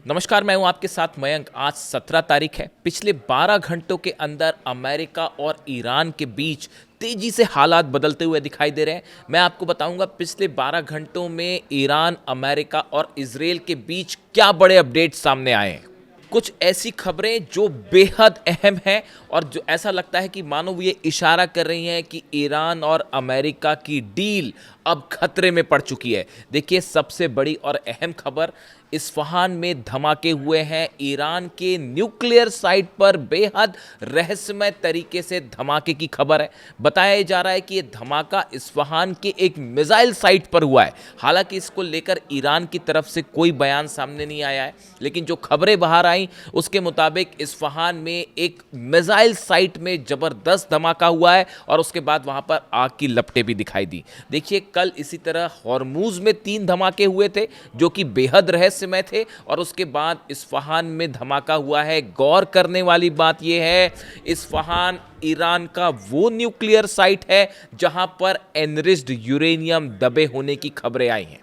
नमस्कार, मैं हूं आपके साथ मयंक। आज 17 तारीख है। पिछले 12 घंटों के अंदर अमेरिका और ईरान के बीच तेजी से हालात बदलते हुए दिखाई दे रहे हैं। मैं आपको बताऊंगा पिछले 12 घंटों में ईरान, अमेरिका और इजराइल के बीच क्या बड़े अपडेट सामने आए हैं। कुछ ऐसी खबरें जो बेहद अहम हैं और जो ऐसा लगता है कि मानो ये इशारा कर रही हैं कि ईरान और अमेरिका की डील अब खतरे में पड़ चुकी है। देखिए, सबसे बड़ी और अहम खबर, इस्फहान में धमाके हुए हैं। ईरान के न्यूक्लियर साइट पर बेहद रहस्यमय तरीके से धमाके की खबर है। बताया जा रहा है कि यह धमाका इस्फहान के एक मिसाइल साइट पर हुआ है। हालांकि इसको लेकर ईरान की तरफ से कोई बयान सामने नहीं आया है, लेकिन जो खबरें बाहर आई उसके मुताबिक इस्फहान में एक मिसाइल साइट में जबरदस्त धमाका हुआ है और उसके बाद वहां पर आग की लपटें भी दिखाई दी। देखिए, कल इसी तरह हॉर्मूज में 3 धमाके हुए थे जो कि बेहद रहस्यमय थे और उसके बाद इस्फहान में धमाका हुआ है। गौर करने वाली बात यह है, इस्फहान ईरान का वो न्यूक्लियर साइट है जहां पर एनरिच्ड यूरेनियम दबे होने की खबरें आई हैं।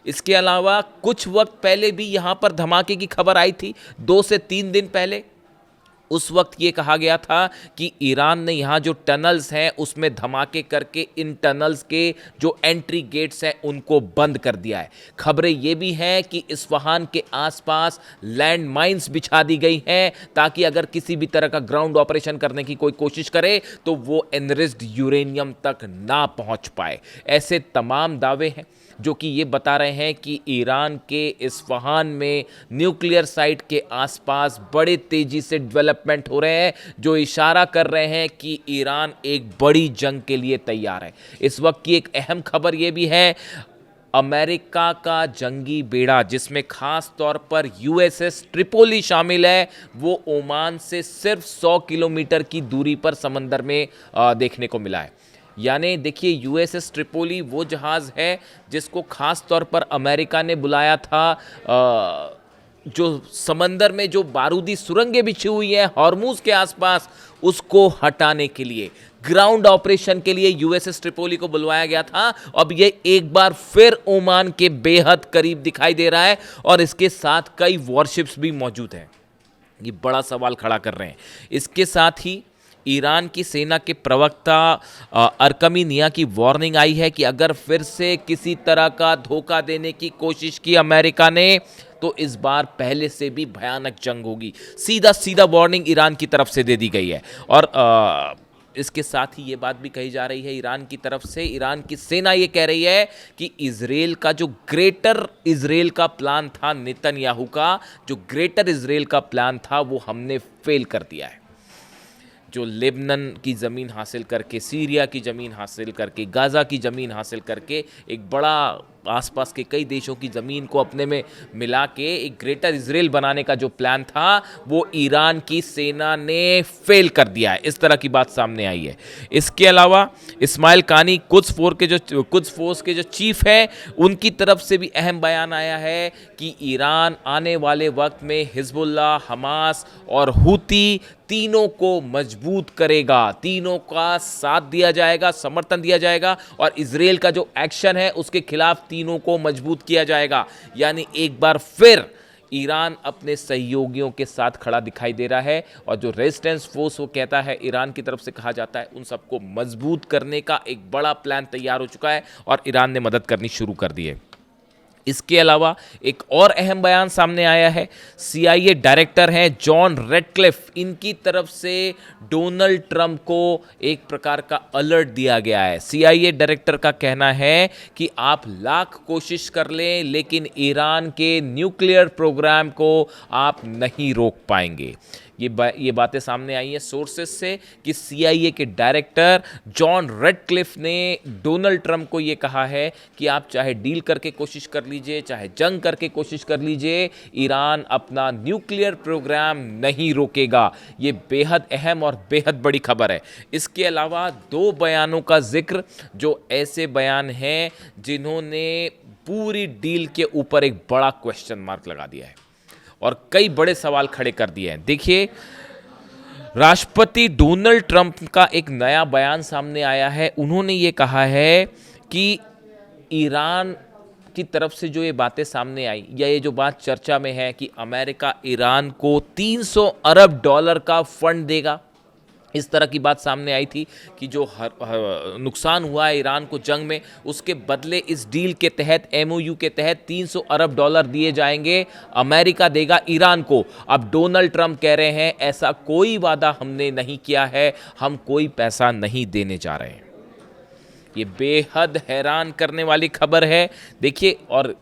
इसके अलावा कुछ वक्त पहले भी यहां पर धमाके की खबर आई थी, 2 से 3 दिन पहले। उस वक्त ये कहा गया था कि ईरान ने यहाँ जो टनल्स हैं उसमें धमाके करके इन टनल्स के जो एंट्री गेट्स हैं उनको बंद कर दिया है। खबरें ये भी हैं कि इस्फहान के आसपास लैंड माइंस बिछा दी गई हैं ताकि अगर किसी भी तरह का ग्राउंड ऑपरेशन करने की कोई कोशिश करे तो वो एनरिच्ड यूरेनियम तक ना पहुंच पाए। ऐसे तमाम दावे हैं जो कि ये बता रहे हैं कि ईरान के इस्फहान में न्यूक्लियर साइट के आसपास बड़े तेजी से डेवलपमेंट हो रहे हैं, जो इशारा कर रहे हैं कि ईरान एक बड़ी जंग के लिए तैयार है। इस वक्त की एक अहम खबर ये भी है, अमेरिका का जंगी बेड़ा जिसमें खास तौर पर यूएसएस ट्रिपोली शामिल है, वो ओमान से सिर्फ 100 किलोमीटर की दूरी पर समंदर में देखने को मिला है। यानी देखिए, यूएसएस ट्रिपोली वो जहाज़ है जिसको खास तौर पर अमेरिका ने बुलाया था जो समंदर में जो बारूदी सुरंगें बिछी हुई हैं हॉर्मूज के आसपास, उसको हटाने के लिए, ग्राउंड ऑपरेशन के लिए यूएसएस ट्रिपोली को बुलवाया गया था। अब ये एक बार फिर ओमान के बेहद करीब दिखाई दे रहा है और इसके साथ कई वॉरशिप्स भी मौजूद हैं। ये बड़ा सवाल खड़ा कर रहे हैं। इसके साथ ही ईरान की सेना के प्रवक्ता अरकमीनिया की वार्निंग आई है कि अगर फिर से किसी तरह का धोखा देने की कोशिश की अमेरिका ने तो इस बार पहले से भी भयानक जंग होगी। सीधा सीधा वार्निंग ईरान की तरफ से दे दी गई है। और इसके साथ ही ये बात भी कही जा रही है ईरान की तरफ से, ईरान की सेना ये कह रही है कि इजराइल का जो ग्रेटर इजराइल का प्लान था, नेतन्याहू का जो ग्रेटर इजराइल का प्लान था, वो हमने फेल कर दिया है। जो लेबनान की ज़मीन हासिल करके, सीरिया की ज़मीन हासिल करके, गाज़ा की ज़मीन हासिल करके एक बड़ा आसपास के कई देशों की ज़मीन को अपने में मिला के एक ग्रेटर इजराइल बनाने का जो प्लान था वो ईरान की सेना ने फेल कर दिया है। इस तरह की बात सामने आई है। इसके अलावा इस्माइल कानी कुद्स फोर्स के जो चीफ हैं, उनकी तरफ से भी अहम बयान आया है कि ईरान आने वाले वक्त में हिजबुल्लाह, हमास और हूती तीनों को मजबूत करेगा, तीनों का साथ दिया जाएगा, समर्थन दिया जाएगा और इजराइल का जो एक्शन है उसके खिलाफ तीनों को मजबूत किया जाएगा। यानी एक बार फिर ईरान अपने सहयोगियों के साथ खड़ा दिखाई दे रहा है और जो रेजिस्टेंस फोर्स वो कहता है, ईरान की तरफ से कहा जाता है, उन सबको मजबूत करने का एक बड़ा प्लान तैयार हो चुका है और ईरान ने मदद करनी शुरू कर दी है। इसके अलावा एक और अहम बयान सामने आया है। CIA डायरेक्टर हैं जॉन रेडक्लिफ, इनकी तरफ से डोनाल्ड ट्रंप को एक प्रकार का अलर्ट दिया गया है। CIA डायरेक्टर का कहना है कि आप लाख कोशिश कर लें लेकिन ईरान के न्यूक्लियर प्रोग्राम को आप नहीं रोक पाएंगे। ये बातें सामने आई हैं सोर्सेस से कि CIA के डायरेक्टर जॉन रेडक्लिफ ने डोनाल्ड ट्रंप को ये कहा है कि आप चाहे डील करके कोशिश कर लीजिए, चाहे जंग करके कोशिश कर लीजिए, ईरान अपना न्यूक्लियर प्रोग्राम नहीं रोकेगा। ये बेहद अहम और बेहद बड़ी खबर है। इसके अलावा 2 बयानों का जिक्र, जो ऐसे बयान हैं जिन्होंने पूरी डील के ऊपर एक बड़ा क्वेश्चन मार्क लगा दिया है और कई बड़े सवाल खड़े कर दिए हैं। देखिए, राष्ट्रपति डोनाल्ड ट्रंप का एक नया बयान सामने आया है। उन्होंने ये कहा है कि ईरान की तरफ से जो ये बातें सामने आई, या ये जो बात चर्चा में है कि अमेरिका ईरान को 300 अरब डॉलर का फंड देगा, इस तरह की बात सामने आई थी कि जो नुकसान हुआ है ईरान को जंग में, उसके बदले इस डील के तहत, एमओयू के तहत 300 अरब डॉलर दिए जाएंगे, अमेरिका देगा ईरान को। अब डोनाल्ड ट्रंप कह रहे हैं ऐसा कोई वादा हमने नहीं किया है, हम कोई पैसा नहीं देने जा रहे हैं। ये बेहद हैरान करने वाली खबर है। देखिए, और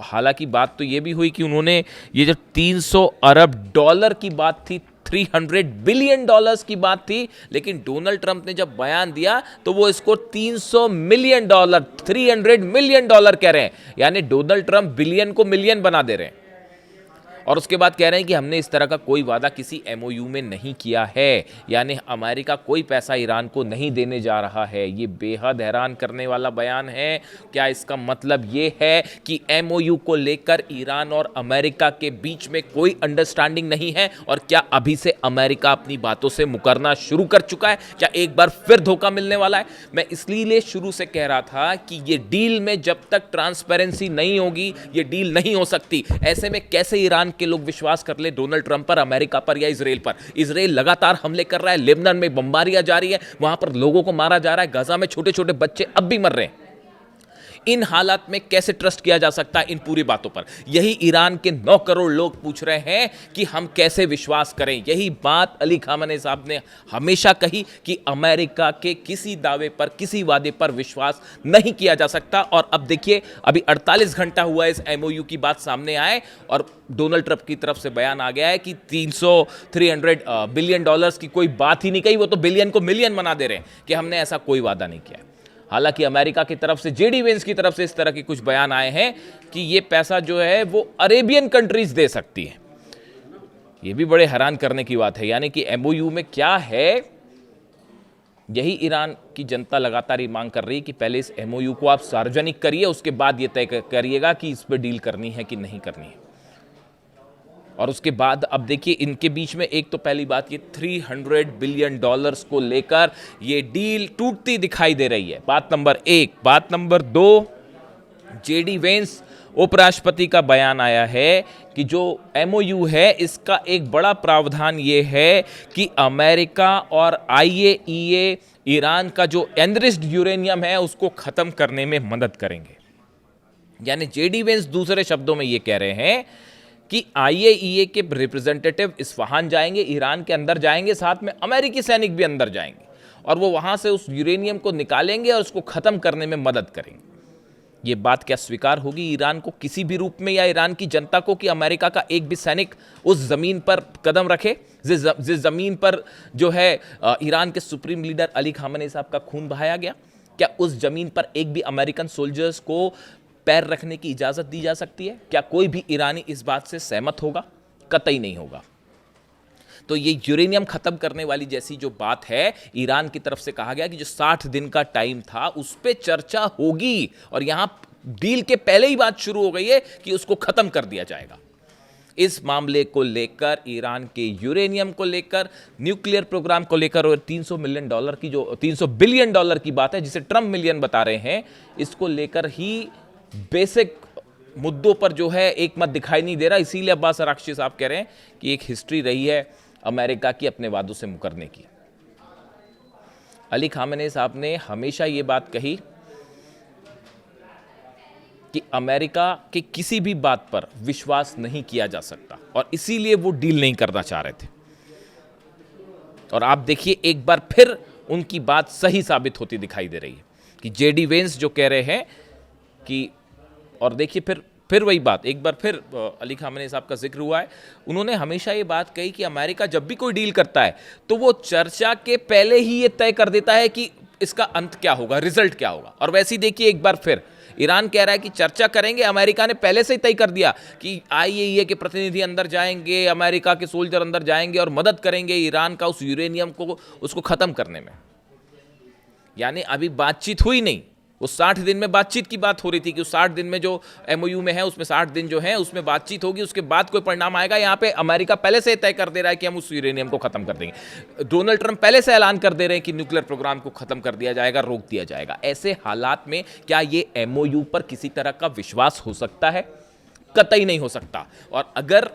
हालांकि बात तो ये भी हुई कि उन्होंने ये जो 300 अरब डॉलर की बात थी, 300 बिलियन डॉलर्स की बात थी, लेकिन डोनाल्ड ट्रंप ने जब बयान दिया तो वो इसको 300 मिलियन डॉलर, 300 मिलियन डॉलर कह रहे हैं। यानी डोनाल्ड ट्रंप बिलियन को मिलियन बना दे रहे हैं। और उसके बाद कह रहे हैं कि हमने इस तरह का कोई वादा किसी एमओयू में नहीं किया है, यानी अमेरिका कोई पैसा ईरान को नहीं देने जा रहा है। ये बेहद हैरान करने वाला बयान है। क्या इसका मतलब ये है कि एमओयू को लेकर ईरान और अमेरिका के बीच में कोई अंडरस्टैंडिंग नहीं है, और क्या अभी से अमेरिका अपनी बातों से मुकरना शुरू कर चुका है? क्या एक बार फिर धोखा मिलने वाला है? मैं इसलिए शुरू से कह रहा था कि ये डील में जब तक ट्रांसपेरेंसी नहीं होगी, ये डील नहीं हो सकती। ऐसे में कैसे ईरान के लोग विश्वास कर ले डोनाल्ड ट्रंप पर, अमेरिका पर या इजराइल पर? इजराइल लगातार हमले कर रहा है, लेबनान में बमबारियां जारी है, वहां पर लोगों को मारा जा रहा है, गाजा में छोटे छोटे बच्चे अब भी मर रहे हैं। इन हालात में कैसे ट्रस्ट किया जा सकता है इन पूरी बातों पर? यही ईरान के 9 करोड़ लोग पूछ रहे हैं कि हम कैसे विश्वास करें। यही बात अली खामेनी साहब ने हमेशा कही कि अमेरिका के किसी दावे पर, किसी वादे पर विश्वास नहीं किया जा सकता। और अब देखिए, अभी 48 घंटा हुआ इस एमओयू की बात सामने आए, और डोनाल्ड ट्रंप की तरफ से बयान आ गया है कि 300 बिलियन डॉलर्स की कोई बात ही नहीं कही। वो तो बिलियन को मिलियन बना दे रहे हैं कि हमने ऐसा कोई वादा नहीं किया। हालांकि अमेरिका की तरफ से, जेडी वेंस की तरफ से इस तरह के कुछ बयान आए हैं कि ये पैसा जो है वो अरेबियन कंट्रीज दे सकती है। ये भी बड़े हैरान करने की बात है। यानी कि एमओयू में क्या है, यही ईरान की जनता लगातार ये मांग कर रही है कि पहले इस एमओयू को आप सार्वजनिक करिए, उसके बाद ये तय करिएगा कि इस पर डील करनी है कि नहीं करनी है। और उसके बाद अब देखिए, इनके बीच में एक तो पहली बात, ये 300 बिलियन डॉलर्स को लेकर ये डील टूटती दिखाई दे रही है। बात नंबर 1। बात नंबर 2, जेडी वेंस उपराष्ट्रपति का बयान आया है कि जो एमओयू है इसका एक बड़ा प्रावधान ये है कि अमेरिका और आईएईए ईरान का जो एनरिच्ड यूरेनियम है उसको खत्म करने में मदद करेंगे। यानी जेडी वेंस दूसरे शब्दों में ये कह रहे हैं कि आईएईए के रिप्रेजेंटेटिव इस्फहान जाएंगे, ईरान के अंदर जाएंगे, साथ में अमेरिकी सैनिक भी अंदर जाएंगे, और वो वहां से उस यूरेनियम को निकालेंगे और उसको खत्म करने में मदद करेंगे। ये बात क्या स्वीकार होगी ईरान को किसी भी रूप में, या ईरान की जनता को, कि अमेरिका का एक भी सैनिक उस जमीन पर कदम रखे जिस जमीन पर जो है ईरान के सुप्रीम लीडर अली खामेनी साहब का खून बहाया गया? क्या उस जमीन पर एक भी अमेरिकन सोल्जर्स को पैर रखने की इजाजत दी जा सकती है? क्या कोई भी ईरानी इस बात से सहमत होगा? कतई नहीं होगा। तो ये यूरेनियम खत्म करने वाली जैसी जो बात है, ईरान की तरफ से कहा गया कि जो 60 दिन का टाइम था उस पर चर्चा होगी, और यहां डील के पहले ही बात शुरू हो गई है कि उसको खत्म कर दिया जाएगा। इस मामले को लेकर, ईरान के यूरेनियम को लेकर, न्यूक्लियर प्रोग्राम को लेकर, और 300 मिलियन डॉलर की जो 300 बिलियन डॉलर की बात है जिसे ट्रंप मिलियन बता रहे हैं, इसको लेकर ही बेसिक मुद्दों पर जो है एक मत दिखाई नहीं दे रहा। इसीलिए अब्बास अरागची साहब कह रहे हैं कि एक हिस्ट्री रही है अमेरिका की अपने वादों से मुकरने की। अली खामेनी साहब ने हमेशा ये बात कही कि अमेरिका के किसी भी बात पर विश्वास नहीं किया जा सकता, और इसीलिए वो डील नहीं करना चाह रहे थे। और आप देखिए, एक बार फिर उनकी बात सही साबित होती दिखाई दे रही है कि जेडी वेंस जो कह रहे हैं कि, और देखिए फिर वही बात, एक बार फिर अली खामेनी साहब का जिक्र हुआ है। उन्होंने हमेशा ये बात कही कि अमेरिका जब भी कोई डील करता है तो वो चर्चा के पहले ही ये तय कर देता है कि इसका अंत क्या होगा, रिजल्ट क्या होगा। और वैसे ही देखिए, एक बार फिर ईरान कह रहा है कि चर्चा करेंगे, अमेरिका ने पहले से ही तय कर दिया कि आईएईए के प्रतिनिधि अंदर जाएंगे, अमेरिका के सोल्जर अंदर जाएंगे और मदद करेंगे ईरान का उस यूरेनियम को, उसको खत्म करने में। यानी अभी बातचीत हुई नहीं, वो 60 दिन में बातचीत की बात हो रही थी कि उस 60 दिन में जो एमओयू में है उसमें 60 दिन जो है उसमें बातचीत होगी, उसके बाद कोई परिणाम आएगा। यहाँ पे अमेरिका पहले से तय कर दे रहा है कि हम उस यूरेनियम को खत्म कर देंगे। डोनाल्ड ट्रंप पहले से ऐलान कर दे रहे हैं कि न्यूक्लियर प्रोग्राम को खत्म कर दिया जाएगा, रोक दिया जाएगा। ऐसे हालात में क्या ये एमओयू पर किसी तरह का विश्वास हो सकता है? कतई नहीं हो सकता। और अगर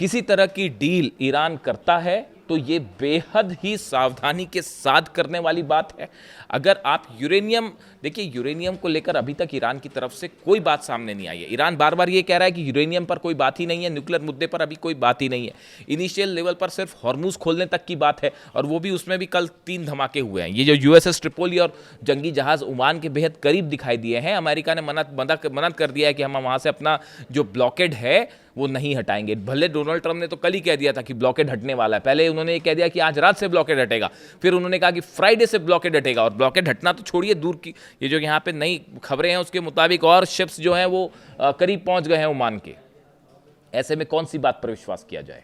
किसी तरह की डील ईरान करता है तो ये बेहद ही सावधानी के साथ करने वाली बात है। अगर आप यूरेनियम, देखिए यूरेनियम को लेकर अभी तक ईरान की तरफ से कोई बात सामने नहीं आई है। ईरान बार बार ये कह रहा है कि यूरेनियम पर कोई बात ही नहीं है, न्यूक्लियर मुद्दे पर अभी कोई बात ही नहीं है। इनिशियल लेवल पर सिर्फ हॉर्मूज खोलने तक की बात है, और वो भी उसमें भी कल 3 धमाके हुए हैं। ये जो यूएसएस ट्रिपोली और जंगी जहाज ओमान के बेहद करीब दिखाई दिए हैं, अमेरिका ने मना कर दिया है कि हम वहाँ से अपना जो ब्लॉकेड है वो नहीं हटाएंगे। भले डोनाल्ड ट्रंप ने तो कल ही कह दिया था कि ब्लॉकेड हटने वाला है, पहले उन्होंने ये कह दिया कि आज रात से ब्लॉकेड हटेगा, फिर उन्होंने कहा कि फ्राइडे से ब्लॉकेड हटेगा। और ब्लॉकेड हटना तो छोड़िए दूर की, ये जो यहाँ पे नई खबरें हैं उसके मुताबिक और शिप्स जो हैं वो करीब पहुंच गए हैं ओमान के। ऐसे में कौन सी बात पर विश्वास किया जाए?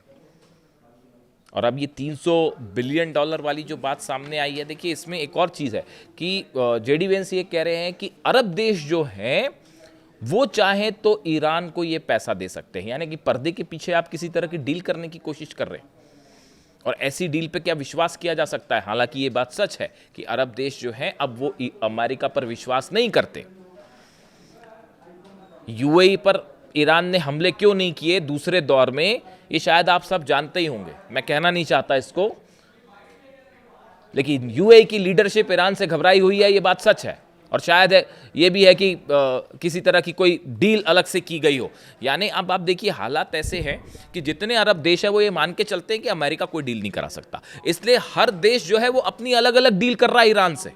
और अब ये $300 बिलियन वाली जो बात सामने आई है, देखिए इसमें एक और चीज़ है कि जेडी वेंस ये कह रहे हैं कि अरब देश जो हैं वो चाहे तो ईरान को ये पैसा दे सकते हैं, यानी कि पर्दे के पीछे आप किसी तरह की डील करने की कोशिश कर रहे हैं। और ऐसी डील पे क्या विश्वास किया जा सकता है? हालांकि ये बात सच है कि अरब देश जो हैं अब वो अमेरिका पर विश्वास नहीं करते। यूएई पर ईरान ने हमले क्यों नहीं किए दूसरे दौर में, ये शायद आप सब जानते ही होंगे, मैं कहना नहीं चाहता इसको, लेकिन यूएई की लीडरशिप ईरान से घबराई हुई है, ये बात सच है। और शायद ये भी है कि किसी तरह की कोई डील अलग से की गई हो। यानी अब आप देखिए हालात ऐसे हैं कि जितने अरब देश है वो ये मान के चलते हैं कि अमेरिका कोई डील नहीं करा सकता, इसलिए हर देश जो है वो अपनी अलग अलग डील कर रहा है ईरान से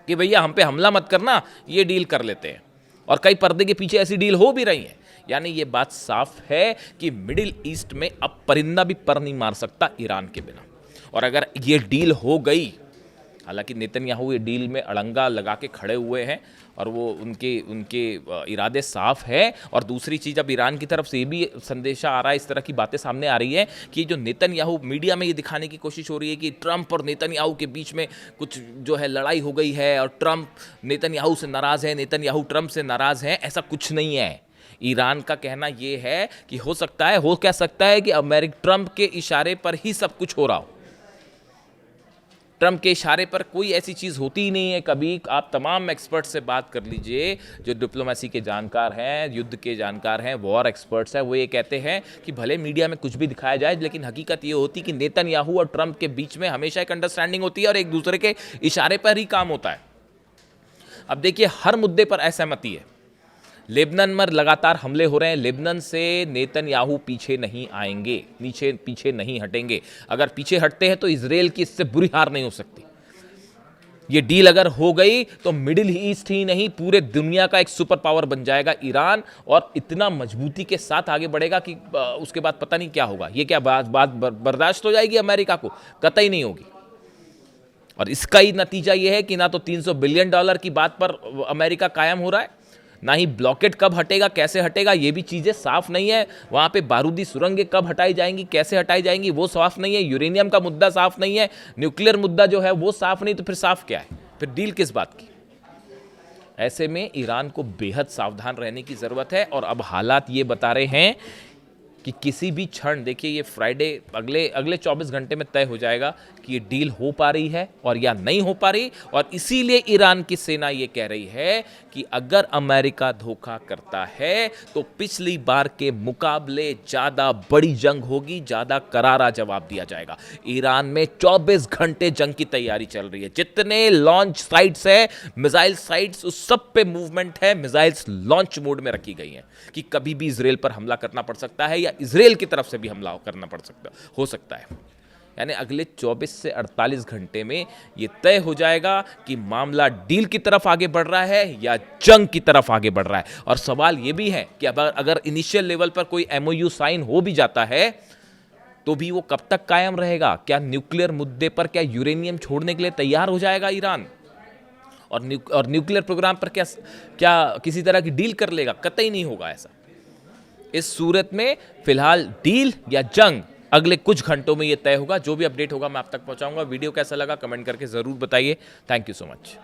कि भैया हम पे हमला मत करना, ये डील कर लेते हैं। और कई पर्दे के पीछे ऐसी डील हो भी रही है। यानी ये बात साफ है कि मिडिल ईस्ट में अब परिंदा भी पर नहीं मार सकता ईरान के बिना। और अगर ये डील हो गई, हालांकि नेतन्याहू ये डील में अड़ंगा लगा के खड़े हुए हैं और वो उनके इरादे साफ है। और दूसरी चीज़, अब ईरान की तरफ से ये भी संदेशा आ रहा है, इस तरह की बातें सामने आ रही है कि जो नेतन्याहू, मीडिया में ये दिखाने की कोशिश हो रही है कि ट्रंप और नेतन्याहू के बीच में कुछ जो है लड़ाई हो गई है और ट्रंप नेतन्याहू से नाराज़ है, नेतन्याहू ट्रंप से नाराज़ है। ऐसा कुछ नहीं है। ईरान का कहना ये है कि हो क्या सकता है कि ट्रंप के इशारे पर ही सब कुछ हो रहा हो। ट्रंप के इशारे पर कोई ऐसी चीज़ होती ही नहीं है कभी। आप तमाम एक्सपर्ट से बात कर लीजिए जो डिप्लोमेसी के जानकार हैं, युद्ध के जानकार हैं, वॉर एक्सपर्ट्स हैं, वो ये कहते हैं कि भले मीडिया में कुछ भी दिखाया जाए, लेकिन हकीकत ये होती कि नेतन्याहू और ट्रंप के बीच में हमेशा एक अंडरस्टैंडिंग होती है और एक दूसरे के इशारे पर ही काम होता है। अब देखिए हर मुद्दे पर असहमति है। लेबनान में लगातार हमले हो रहे हैं, लेबनान से नेतन्याहू पीछे नहीं आएंगे, पीछे नहीं हटेंगे। अगर पीछे हटते हैं तो इजराइल की इससे बुरी हार नहीं हो सकती। ये डील अगर हो गई तो मिडिल ईस्ट ही नहीं पूरे दुनिया का एक सुपर पावर बन जाएगा ईरान, और इतना मजबूती के साथ आगे बढ़ेगा कि उसके बाद पता नहीं क्या होगा। ये क्या बात बर्दाश्त हो जाएगी अमेरिका को? कतई नहीं होगी। और इसका ही नतीजा ये है कि ना तो $300 बिलियन की बात पर अमेरिका कायम हो रहा है, ना ही ब्लॉकेट कब हटेगा, कैसे हटेगा, ये भी चीज़ें साफ नहीं है। वहाँ पे बारूदी सुरंगें कब हटाई जाएंगी, कैसे हटाई जाएंगी, वो साफ नहीं है। यूरेनियम का मुद्दा साफ नहीं है, न्यूक्लियर मुद्दा जो है वो साफ नहीं, तो फिर साफ क्या है? फिर डील किस बात की? ऐसे में ईरान को बेहद सावधान रहने की ज़रूरत है। और अब हालात ये बता रहे हैं कि किसी भी क्षण, देखिए ये फ्राइडे अगले 24 घंटे में तय हो जाएगा कि ये डील हो पा रही है और या नहीं हो पा रही। और इसीलिए ईरान की सेना ये कह रही है कि अगर अमेरिका धोखा करता है तो पिछली बार के मुकाबले ज़्यादा बड़ी जंग होगी, ज़्यादा करारा जवाब दिया जाएगा। ईरान में 24 घंटे जंग की तैयारी चल रही है। जितने लॉन्च साइट्स है, मिसाइल साइट्स, उस सब पे मूवमेंट है। मिसाइल्स लॉन्च मोड में रखी गई हैं कि कभी भी इजराइल पर हमला करना पड़ सकता है या इजराइल की तरफ से भी हमला करना हो सकता है। यानी अगले 24 से 48 घंटे में ये तय हो जाएगा कि मामला डील की तरफ आगे बढ़ रहा है या जंग की तरफ आगे बढ़ रहा है। और सवाल ये भी है कि अगर इनिशियल लेवल पर कोई एमओयू साइन हो भी जाता है तो भी वो कब तक कायम रहेगा? क्या न्यूक्लियर मुद्दे पर क्या यूरेनियम छोड़ने के लिए तैयार हो जाएगा ईरान? और न्यूक्लियर प्रोग्राम पर क्या किसी तरह की डील कर लेगा? कतई नहीं होगा ऐसा। इस सूरत में फिलहाल डील या जंग अगले कुछ घंटों में ये तय होगा। जो भी अपडेट होगा मैं आप तक पहुंचाऊंगा। वीडियो कैसा लगा कमेंट करके ज़रूर बताइए। Thank you so much.